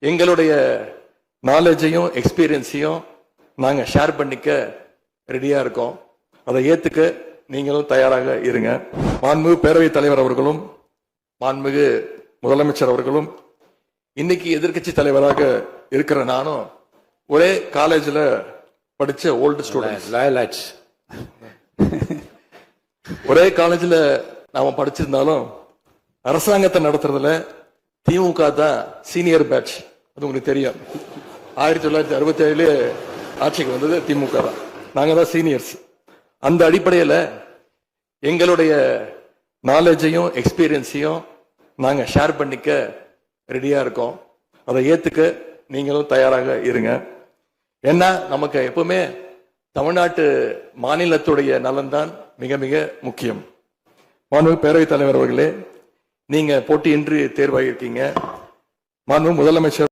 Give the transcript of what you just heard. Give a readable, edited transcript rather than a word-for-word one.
எங்களுடைய நாலேஜையும் எக்ஸ்பீரியன்ஸையும் நாங்க ஷேர் பண்ணிக்க ரெடியா இருக்கோம். அதை ஏத்துக்க நீங்களும் தயாராக இருங்க. மாண்புமிகு பேரவைத் தலைவர் அவர்களும் மாண்புமிகு முதலமைச்சர் அவர்களும் இன்னைக்கு எதிர்க்கட்சி தலைவராக இருக்கிற நானும் ஒரே காலேஜில் படிச்ச ஓல்டு ஸ்டூடெண்ட்ஸ். ஒரே காலேஜில் நாம படிச்சிருந்தாலும் அரசாங்கத்தை நடத்துறதுல திமுக தான் சீனியர் பேட்ச். அது உங்களுக்கு தெரியும். 1967 ஆட்சிக்கு வந்தது திமுக தான். நாங்க தான் சீனியர்ஸ். அந்த அடிப்படையில் எங்களுடைய நாலேஜையும் எக்ஸ்பீரியன்ஸையும் நாங்க ஷேர் பண்ணிக்க ரெடியா இருக்கோம். அதை ஏத்துக்க நீங்களும் தயாராக இருங்க. ஏன்னா நமக்கு எப்பவுமே தமிழ்நாட்டு மாநிலத்துடைய நலன்தான் மிக மிக முக்கியம். மாண்புமிகு பேரவைத் தலைவர் அவர்களே, நீங்க போட்டியின்றி தேர்வாகியிருக்கீங்க. மாண்புமிகு முதலமைச்சர்